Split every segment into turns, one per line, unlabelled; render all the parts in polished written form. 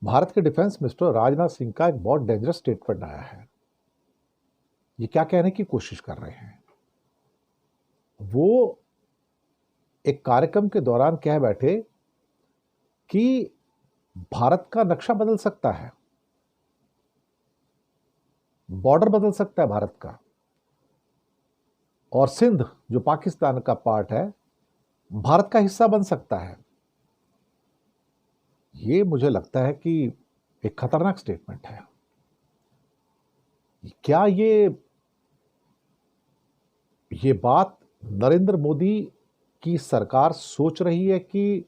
भारत के defence minister Rajnath Singh का एक बहुत डेंजरस स्टेटमेंट आया है। ये क्या कहने की कोशिश कर रहे हैं? वो एक कार्यक्रम के दौरान कह बैठे कि भारत का नक्शा बदल सकता है, बॉर्डर बदल सकता है भारत का, और सिंध जो पाकिस्तान का पार्ट है भारत का हिस्सा बन सकता है। ये मुझे लगता है कि एक खतरनाक स्टेटमेंट है। क्या ये बात नरेंद्र मोदी की सरकार सोच रही है कि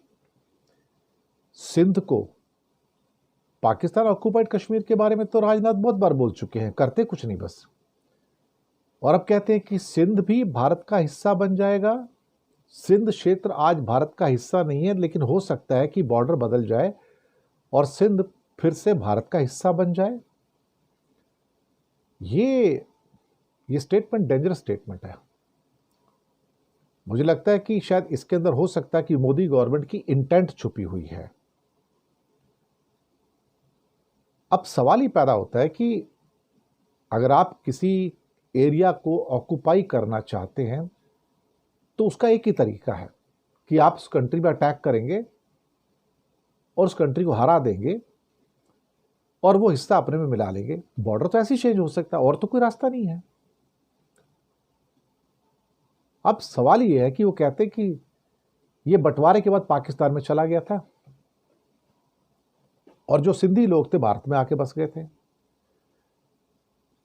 सिंध को, पाकिस्तान ऑक्युपाइड कश्मीर के बारे में तो राजनाथ बहुत बार बोल चुके हैं, करते कुछ नहीं बस, और अब कहते हैं कि सिंध भी भारत का हिस्सा बन जाएगा। सिंध क्षेत्र आज भारत का हिस्सा नहीं है, लेकिन हो सकता है कि बॉर्डर बदल जाए और सिंध फिर से भारत का हिस्सा बन जाए। ये स्टेटमेंट डेंजरस स्टेटमेंट है। मुझे लगता है कि शायद इसके अंदर हो सकता है कि मोदी गवर्नमेंट की इंटेंट छुपी हुई है। अब सवाल ही पैदा होता है कि अगर आप किसी एरिया को ऑक्युपाई करना चाहते हैं तो उसका एक ही तरीका है कि आप उस कंट्री में अटैक करेंगे और उस कंट्री को हरा देंगे और वो हिस्सा अपने में मिला लेंगे। बॉर्डर तो ऐसे ही चेंज हो सकता है, और तो कोई रास्ता नहीं है। अब सवाल ये है कि वो कहते हैं कि ये बंटवारे के बाद पाकिस्तान में चला गया था और जो सिंधी लोग थे भारत में आके बस गए थे,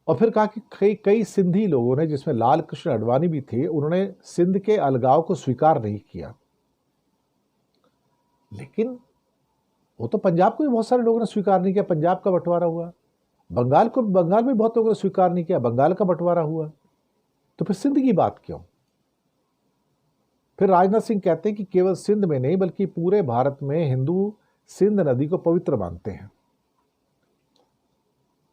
और फिर कहा कि कई कई सिंधी लोगों ने, जिसमें लाल कृष्ण आडवाणी भी थे, उन्होंने सिंध के अलगाव को स्वीकार नहीं किया। लेकिन वो तो पंजाब को भी बहुत सारे लोगों ने स्वीकार नहीं किया, पंजाब का बंटवारा हुआ। बंगाल में बहुत लोगों ने स्वीकार नहीं किया, बंगाल का बंटवारा हुआ। तो फिर सिंध की बात क्यों? फिर राजनाथ सिंह कहते हैं कि केवल सिंध में नहीं बल्कि पूरे भारत में हिंदू सिंध नदी को पवित्र मानते हैं।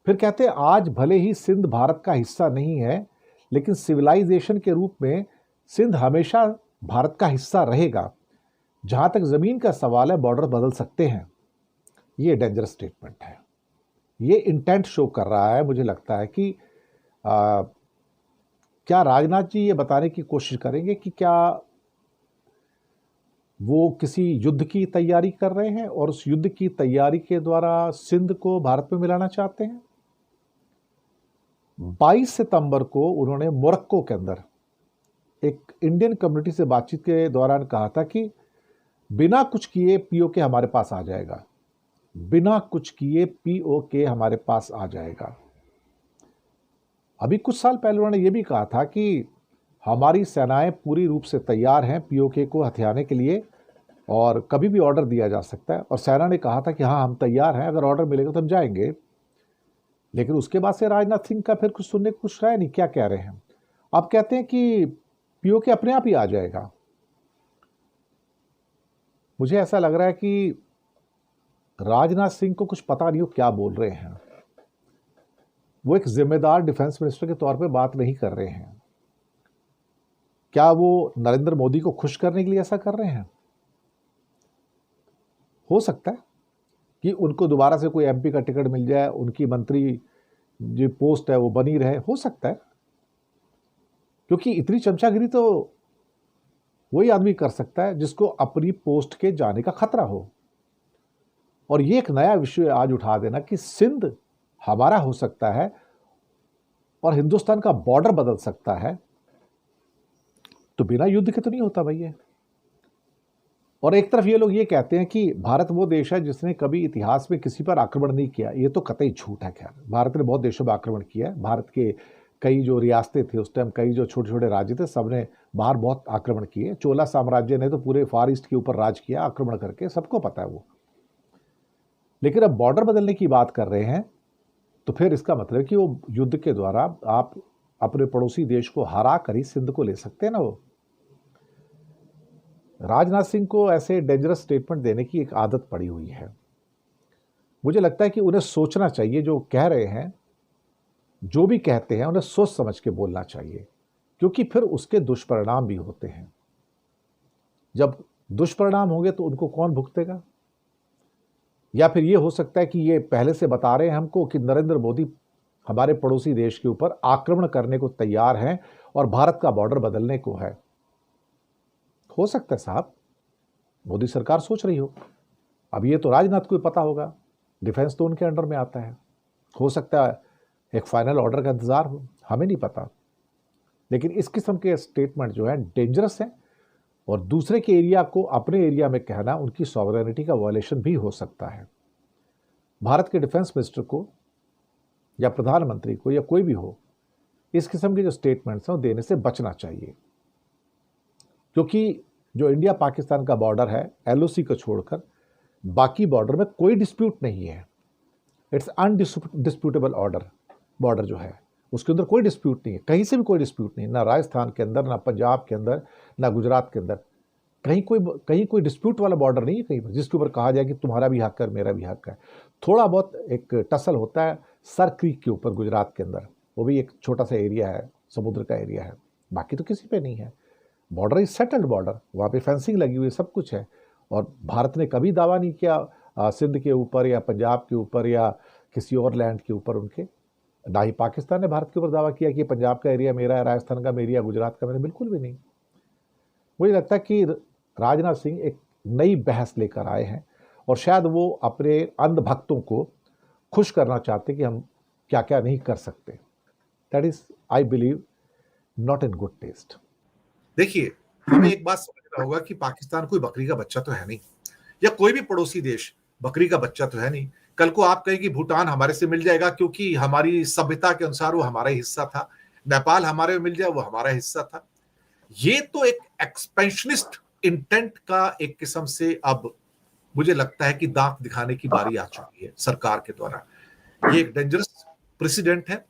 फिर कहते हैं आज भले ही सिंध भारत का हिस्सा नहीं है, लेकिन सिविलाइजेशन के रूप में सिंध हमेशा भारत का हिस्सा रहेगा। जहां तक जमीन का सवाल है, बॉर्डर बदल सकते हैं। ये डेंजरस स्टेटमेंट है। ये इंटेंट शो कर रहा है। मुझे लगता है कि क्या राजनाथ जी ये बताने की कोशिश करेंगे कि क्या वो किसी युद्ध की तैयारी कर रहे हैं और उस युद्ध की तैयारी के द्वारा सिंध को भारत में मिलाना चाहते हैं। 22 सितंबर को उन्होंने मोरक्को के अंदर एक इंडियन कम्युनिटी से बातचीत के दौरान कहा था कि बिना कुछ किए पीओके हमारे पास आ जाएगा, बिना कुछ किए पीओके हमारे पास आ जाएगा। अभी कुछ साल पहले उन्होंने ये भी कहा था कि हमारी सेनाएं पूरी रूप से तैयार हैं पीओके को हथियाने के लिए, और कभी भी ऑर्डर दिया जा सकता है। और सेना ने कहा था कि हाँ, हम तैयार हैं, अगर ऑर्डर मिलेगा तो हम जाएंगे। लेकिन उसके बाद से राजनाथ सिंह का फिर कुछ सुनने को कुछ रहा नहीं। क्या कह रहे हैं? आप कहते हैं कि पीओके अपने आप ही आ जाएगा। मुझे ऐसा लग रहा है कि राजनाथ सिंह को कुछ पता नहीं हो क्या बोल रहे हैं। वो एक जिम्मेदार डिफेंस मिनिस्टर के तौर पे बात नहीं कर रहे हैं। क्या वो नरेंद्र मोदी को खुश करने के लिए ऐसा कर रहे हैं? हो सकता है कि उनको दोबारा से कोई एमपी का टिकट मिल जाए, उनकी मंत्री जो पोस्ट है वो बनी रहे, हो सकता है। क्योंकि इतनी चमचागिरी तो वही आदमी कर सकता है जिसको अपनी पोस्ट के जाने का खतरा हो। और ये एक नया विषय आज उठा देना कि सिंध हमारा हो सकता है और हिंदुस्तान का बॉर्डर बदल सकता है, तो बिना युद्ध के तो नहीं होता भाई ये। और एक तरफ ये लोग ये कहते हैं कि भारत वो देश है जिसने कभी इतिहास में किसी पर आक्रमण नहीं किया। ये तो कतई झूठ है। खैर, भारत ने बहुत देशों पर आक्रमण किया है। भारत के कई जो रियासतें थे उस टाइम, कई जो छोटे छोटे राज्य थे, सबने बाहर बहुत आक्रमण किए। चोला साम्राज्य ने तो पूरे फार ईस्ट के ऊपर राज किया आक्रमण करके, सबको पता है वो। लेकिन अब बॉर्डर बदलने की बात कर रहे हैं, तो फिर इसका मतलब है कि वो युद्ध के द्वारा आप अपने पड़ोसी देश को हरा कर ही सिंध को ले सकते हैं ना। वो राजनाथ सिंह को ऐसे डेंजरस स्टेटमेंट देने की एक आदत पड़ी हुई है। मुझे लगता है कि उन्हें सोचना चाहिए। जो कह रहे हैं, जो भी कहते हैं, उन्हें सोच समझ के बोलना चाहिए, क्योंकि फिर उसके दुष्परिणाम भी होते हैं। जब दुष्परिणाम होंगे तो उनको कौन भुगतेगा? या फिर ये हो सकता है कि ये पहले से बता रहे हैं हमको कि नरेंद्र मोदी हमारे पड़ोसी देश के ऊपर आक्रमण करने को तैयार हैं और भारत का बॉर्डर बदलने को है। हो सकता है साहब, मोदी सरकार सोच रही हो। अब ये तो राजनाथ को पता होगा, डिफेंस तो उनके अंडर में आता है। हो सकता है एक फाइनल ऑर्डर का इंतजार हो, हमें नहीं पता। लेकिन इस किस्म के स्टेटमेंट जो है डेंजरस हैं, और दूसरे के एरिया को अपने एरिया में कहना उनकी सॉवरेनिटी का वायलेशन भी हो सकता है। भारत के डिफेंस मिनिस्टर को या प्रधानमंत्री को या कोई भी हो, इस किस्म के जो स्टेटमेंट्स हैं वो देने से बचना चाहिए, क्योंकि जो इंडिया पाकिस्तान का बॉर्डर है, एलओसी को छोड़कर बाकी बॉर्डर में कोई डिस्प्यूट नहीं है। इट्स अनडिस्प्यूटेबल बॉर्डर जो है उसके अंदर कोई डिस्प्यूट नहीं है, कहीं से भी कोई डिस्प्यूट नहीं, ना राजस्थान के अंदर, ना पंजाब के अंदर, ना गुजरात के अंदर, कहीं कोई डिस्प्यूट वाला बॉर्डर नहीं है कहीं पर जिसके ऊपर कहा जाए कि तुम्हारा भी हक है मेरा भी हक है। थोड़ा बहुत एक टसल होता है सर क्रीक के ऊपर गुजरात के अंदर, वो भी एक छोटा सा एरिया है, समुद्र का एरिया है, बाकी तो किसी पे नहीं है। बॉर्डर इज सेटल्ड बॉर्डर, वहाँ पे फेंसिंग लगी हुई है, सब कुछ है। और भारत ने कभी दावा नहीं किया सिंध के ऊपर या पंजाब के ऊपर या किसी और लैंड के ऊपर उनके, ना ही पाकिस्तान ने भारत के ऊपर दावा किया कि पंजाब का एरिया मेरा है, राजस्थान का मेरा, गुजरात का मेरा, बिल्कुल भी नहीं। मुझे लगता है कि राजनाथ सिंह एक नई बहस लेकर आए हैं और शायद वो अपने अंध भक्तों को खुश करना चाहते कि हम क्या क्या नहीं कर सकते। That is I believe not in good taste.
देखिए, हमें एक बात समझना होगा कि पाकिस्तान कोई बकरी का बच्चा तो है नहीं, या कोई भी पड़ोसी देश बकरी का बच्चा तो है नहीं। कल को आप कहें कि भूटान हमारे से मिल जाएगा क्योंकि हमारी सभ्यता के अनुसार वो हमारा हिस्सा था, नेपाल हमारे में मिल जाए वो हमारा हिस्सा था। ये तो एक एक्सपेंशनिस्ट इंटेंट का एक किस्म से अब मुझे लगता है कि दांत दिखाने की बारी आ चुकी है सरकार के द्वारा। ये एक डेंजरस प्रेसिडेंट है,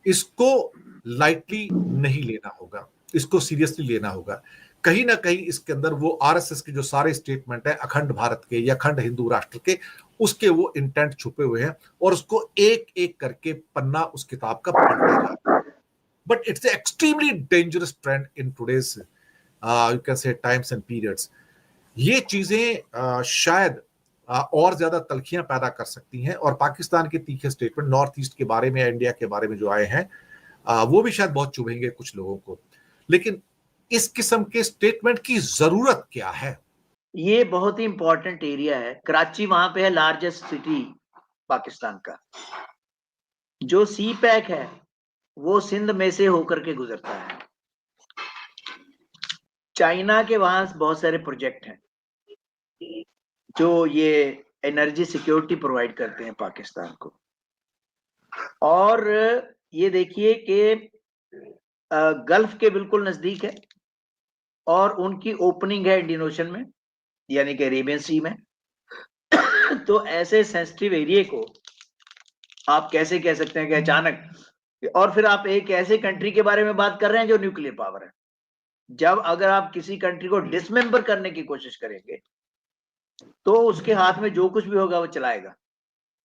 इसको लाइटली नहीं लेना होगा, इसको सीरियसली लेना होगा। कहीं ना कहीं इसके अंदर वो आरएसएस के जो सारे स्टेटमेंट है अखंड भारत के या अखंड हिंदू राष्ट्र के, उसके वो इंटेंट छुपे हुए हैं और उसको एक एक करके पन्ना उस किताब का पढ़ना जा रहा है। But it's extremely dangerous trend in today's you can say times and periods. ये चीजें शायद और ज्यादा तलखियां पैदा कर सकती हैं, और पाकिस्तान के तीखे स्टेटमेंट नॉर्थ ईस्ट के बारे में या इंडिया के बारे में जो आए हैं वो भी शायद बहुत चुभेंगे कुछ लोगों को। लेकिन इस किस्म के स्टेटमेंट की जरूरत क्या है?
ये बहुत ही इंपॉर्टेंट एरिया है। कराची वहां पे है लार्जेस्ट सिटी पाकिस्तान का। जो सी पैक है वो सिंध में से होकर के गुजरता है। चाइना के वहां बहुत सारे प्रोजेक्ट हैं जो ये एनर्जी सिक्योरिटी प्रोवाइड करते हैं पाकिस्तान को। और ये देखिए कि गल्फ के बिल्कुल नजदीक है और उनकी ओपनिंग है इंडियन ओशन में, यानी कि अरेबियन सी में। तो ऐसे सेंसिटिव एरिया को आप कैसे कह सकते हैं कि अचानक, और फिर आप एक ऐसे कंट्री के बारे में बात कर रहे हैं जो न्यूक्लियर पावर है। जब अगर आप किसी कंट्री को डिसमेंबर करने की कोशिश करेंगे तो उसके हाथ में जो कुछ भी होगा वो चलाएगा,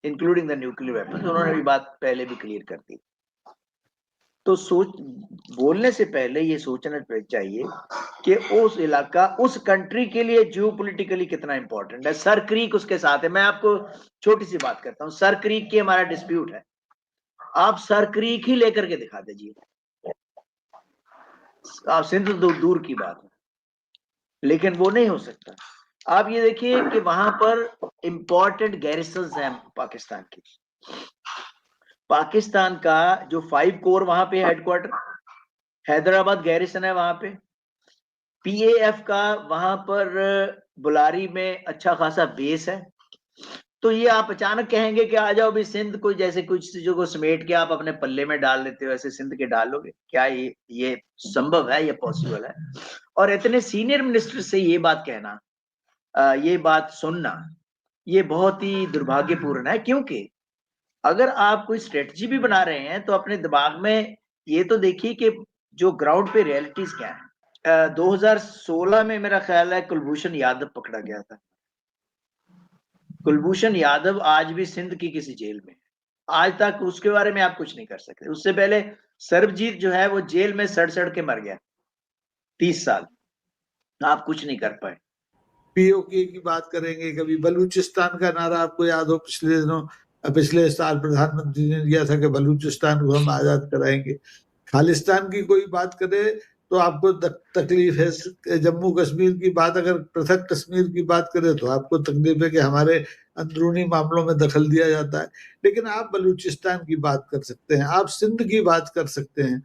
इंक्लूडिंग द न्यूक्लियर वेपन। उन्होंने भी बात पहले भी क्लियर कर दी। तो बोलने से पहले ये सोचना चाहिए कि उस इलाका, उस कंट्री के लिए जियोपॉलिटिकली कितना इंपॉर्टेंट है। सर क्रीक उसके साथ है। मैं आपको छोटी सी बात करता हूँ, सर क्रीक की हमारा डिस्प्यूट है, आप सर क्रीक ही लेकर के दिखा दीजिए। आप सिंध दूर की बात है, लेकिन वो नहीं हो सकता। आप ये देखिए कि वहां पर इंपॉर्टेंट गैरिसन्स हैं पाकिस्तान की। पाकिस्तान का जो 5 कोर वहां पे हेडक्वार्टर, हैदराबाद गैरिसन है वहां पे। पीएएफ का वहां पर बुलारी में अच्छा खासा बेस है। तो ये आप अचानक कहेंगे कि आ जाओ भी सिंध को, जैसे कुछ चीजों को समेट के आप अपने पल्ले में डाल लेते हो, ऐसे सिंध के डालोगे क्या? ये संभव है? ये पॉसिबल है? और इतने सीनियर मिनिस्टर से ये बात कहना, ये बात सुनना, ये बहुत ही दुर्भाग्यपूर्ण है। क्योंकि अगर आप कोई स्ट्रेटजी भी बना रहे हैं तो अपने दिमाग में ये तो देखिए कि जो ग्राउंड पे रियलिटीज क्या है। 2016 में मेरा ख्याल है कुलभूषण यादव पकड़ा गया था। कुलभूषण यादव आज भी सिंध की किसी जेल में, आज तक उसके बारे में आप कुछ नहीं कर सकते। उससे पहले सर्वजीत जो है वो जेल में सड़ सड़ के मर गया 30 साल, आप कुछ नहीं कर पाए।
पीओके की बात करेंगे, कभी बलूचिस्तान का नारा आपको याद हो पिछले साल प्रधानमंत्री ने दिया था कि बलूचिस्तान को हम आजाद कराएंगे। खालिस्तान की कोई बात करे तो आपको तकलीफ है। जम्मू कश्मीर की बात, अगर पृथक कश्मीर की बात करें तो आपको तकलीफ है कि हमारे अंदरूनी मामलों में दखल दिया जाता है। लेकिन आप बलूचिस्तान की बात कर सकते हैं, आप सिंध की बात कर सकते हैं।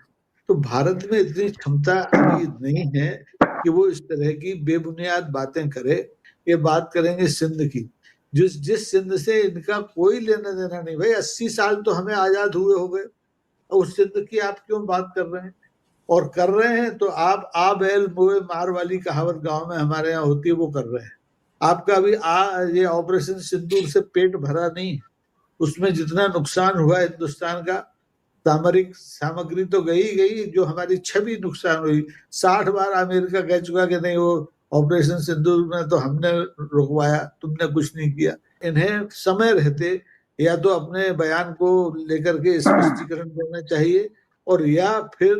तो भारत में इतनी क्षमता अभी नहीं है कि वो इस तरह की बेबुनियाद बातें करे। ये बात करेंगे सिंध की, जिस सिंध से इनका कोई लेना देना नहीं। भाई 80 साल तो हमें आजाद हुए हो गए, उस सिंध की आप क्यों बात कर रहे हैं? और कर रहे हैं तो आप आ बैल मोए मार वाली कहावत गांव में हमारे यहाँ होती है, वो कर रहे हैं। आपका अभी ये ऑपरेशन सिंदूर से पेट भरा नहीं है। उसमें जितना नुकसान हुआ हिंदुस्तान का, सामरिक सामग्री तो गई, जो हमारी छवि नुकसान हुई। 60 बार अमेरिका कह चुका कि नहीं, वो ऑपरेशन सिंदूर में तो हमने रुकवाया, तुमने कुछ नहीं किया। इन्हें समय रहते या तो अपने बयान को लेकर के स्पष्टीकरण देना चाहिए, और या फिर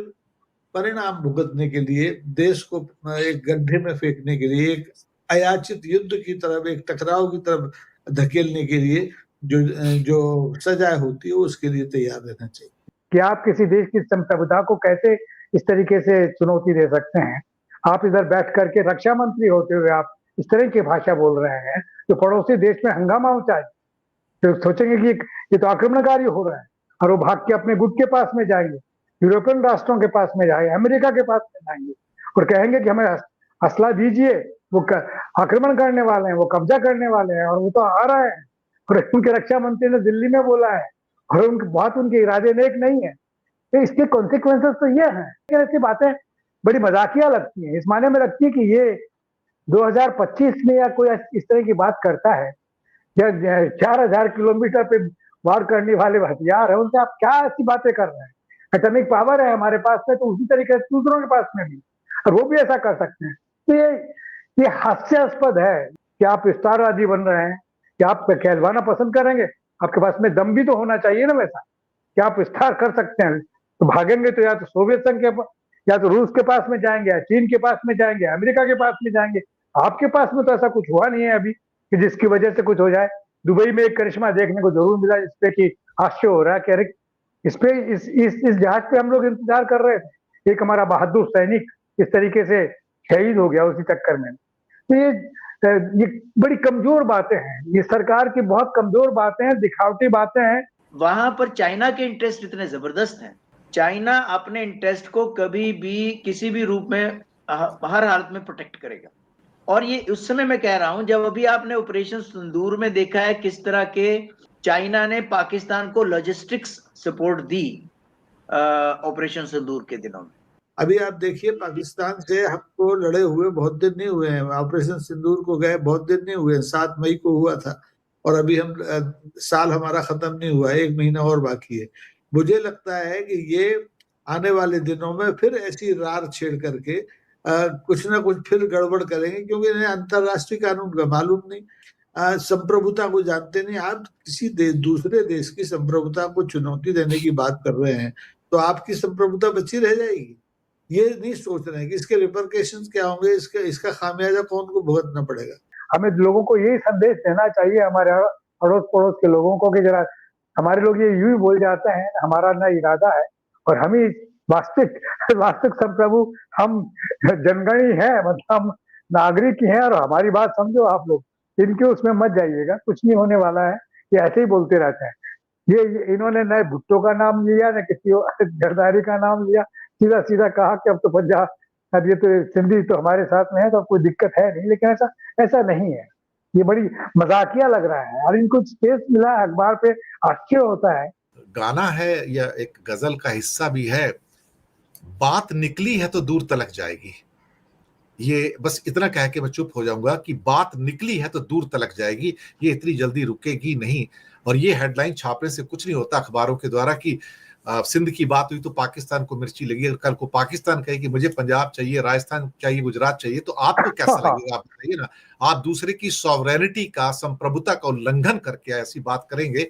परिणाम भुगतने के लिए, देश को एक गड्ढे में फेंकने के लिए, एक अयाचित युद्ध की तरफ, एक टकराव की तरफ धकेलने के लिए जो सजा होती है उसके लिए तैयार रहना चाहिए।
कि आप किसी देश की संप्रभुता को कैसे इस तरीके से चुनौती दे सकते हैं? आप इधर बैठ करके रक्षा मंत्री होते हुए आप इस तरह की भाषा बोल रहे हैं जो पड़ोसी देश में हंगामा मचाए। तो सोचेंगे कि ये तो आक्रमणकारी हो रहा है, और वो भाग के अपने गुट के पास में जाएंगे, यूरोपियन राष्ट्रों के पास में जाएंगे, अमेरिका के पास में जाएंगे और कहेंगे कि हमें असला दीजिए, वो आक्रमण करने वाले हैं, वो कब्जा करने वाले हैं, और वो तो आ रहे हैं। और उनके रक्षा मंत्री ने दिल्ली में बोला है, और उनके इरादे नेक नहीं है। तो इसके कॉन्सिक्वेंसेस तो ये हैं। ऐसी बातें बड़ी मजाकिया लगती हैं, इस मायने में लगती है कि ये 2025 में या कोई इस तरह की बात करता है, या 4000 किलोमीटर पे वार करने वाले हथियार है, उनसे आप क्या ऐसी बातें कर रहे हैं? एटॉमिक पावर है हमारे पास में, तो उसी तरीके से दूसरों के पास में भी, और वो भी ऐसा कर सकते हैं। तो ये हास्यास्पद है कि आप स्टारवादी बन रहे हैं, कि आप कहलवाना पसंद करेंगे। आपके पास में दम भी तो होना चाहिए ना वैसा, कि आप स्टार कर सकते हैं। तो भागेंगे तो या तो सोवियत संघ के, या तो रूस के पास में जाएंगे, या चीन के पास में जाएंगे, अमेरिका के पास में जाएंगे। आपके पास में तो ऐसा कुछ हुआ नहीं है अभी कि जिसकी वजह से कुछ हो जाए। दुबई में एक करिश्मा देखने को जरूर मिला, जिसपे कि आश्चर्य हो रहा है कि अरे इस जहाज पे हम लोग इंतजार कर रहे थे, एक हमारा बहादुर सैनिक इस तरीके से शहीद हो गया उसी चक्कर में। तो ये बड़ी कमजोर बातें हैं, ये सरकार की बहुत कमजोर बातें हैं, दिखावटी बातें हैं।
वहां पर चाइना के इंटरेस्ट इतने जबरदस्त हैं। चाइना अपने इंटरेस्ट को कभी भी किसी भी रूप में हर हालत में प्रोटेक्ट करेगा। और ये उस समय मैं कह रहा हूं जब अभी आपने ऑपरेशन सिंदूर में देखा है किस तरह के चाइना ने पाकिस्तान को लॉजिस्टिक्स सपोर्ट दी ऑपरेशन सिंदूर के दिनों में।
अभी आप देखिए, पाकिस्तान से हमको लड़े हुए बहुत दिन नहीं हुए हैं, ऑपरेशन सिंदूर को गए बहुत दिन नहीं हुए हैं, 7 मई को हुआ था, और अभी हम साल हमारा खत्म नहीं हुआ है, 1 महीना और बाकी है। मुझे लगता है कि ये आने वाले दिनों में फिर ऐसी रार छेड़ करके कुछ ना कुछ फिर गड़बड़ करेंगे, क्योंकि इन्हें अंतरराष्ट्रीय कानून का मालूम नहीं, संप्रभुता को जानते नहीं। आप किसी दूसरे देश की संप्रभुता को चुनौती देने की बात कर रहे हैं तो आपकी संप्रभुता बची रह जाएगी। ये नहीं सोच रहे हैं कि इसके रिपरकेशंस क्या होंगे, इसका खामियाजा कौन को भुगतना पड़ेगा।
हमें लोगों को यही संदेश देना चाहिए, हमारे अड़ोस पड़ोस के लोगों को, कि जरा हमारे लोग ये यूं ही बोल जाते हैं, हमारा ना इरादा है, और हम ही वास्तविक संप्रभु, हम जनगणी है, मतलब नागरिक है, और हमारी बात समझो आप लोग, इनके उसमें मत जाइएगा, कुछ नहीं होने वाला है। ये ऐसे ही बोलते रहते हैं। ये इन्होंने न भुट्टो का नाम लिया, न किसी जरदारी का नाम लिया, सीधा सीधा कहा कि अब तो पंजाब, अब ये तो सिंधी तो हमारे साथ में है, तो अब कोई दिक्कत है नहीं। लेकिन ऐसा नहीं है, ये बड़ी मजाकिया लग रहा है, और इनको स्पेस मिला अखबार पे, आश्चर्य होता है।
गाना है या एक गजल का हिस्सा भी है, बात निकली है तो दूर तलक जाएगी। ये बस इतना कह के मैं चुप हो जाऊंगा कि बात निकली है तो दूर तलक जाएगी, ये इतनी जल्दी रुकेगी नहीं। और ये हेडलाइन छापने से कुछ नहीं होता अखबारों के द्वारा कि सिंध की बात हुई तो पाकिस्तान को मिर्ची लगी, और कल को पाकिस्तान कहे कि मुझे पंजाब चाहिए, राजस्थान चाहिए, गुजरात चाहिए, तो आपको कैसा लगेगा? आप बताइए ना। आप दूसरे की सॉवरेनिटी का, संप्रभुता का उल्लंघन करके ऐसी बात करेंगे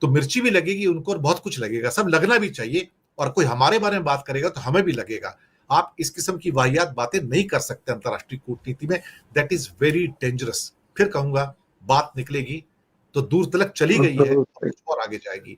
तो मिर्ची भी लगेगी उनको, और बहुत कुछ लगेगा, सब लगना भी चाहिए। और कोई हमारे बारे में बात करेगा तो हमें भी लगेगा। आप इस किस्म की वाहियात बातें नहीं कर सकते अंतर्राष्ट्रीय कूटनीति में। That is very dangerous. फिर कहूंगा बात निकलेगी तो दूर तलक चली गई है और आगे जाएगी।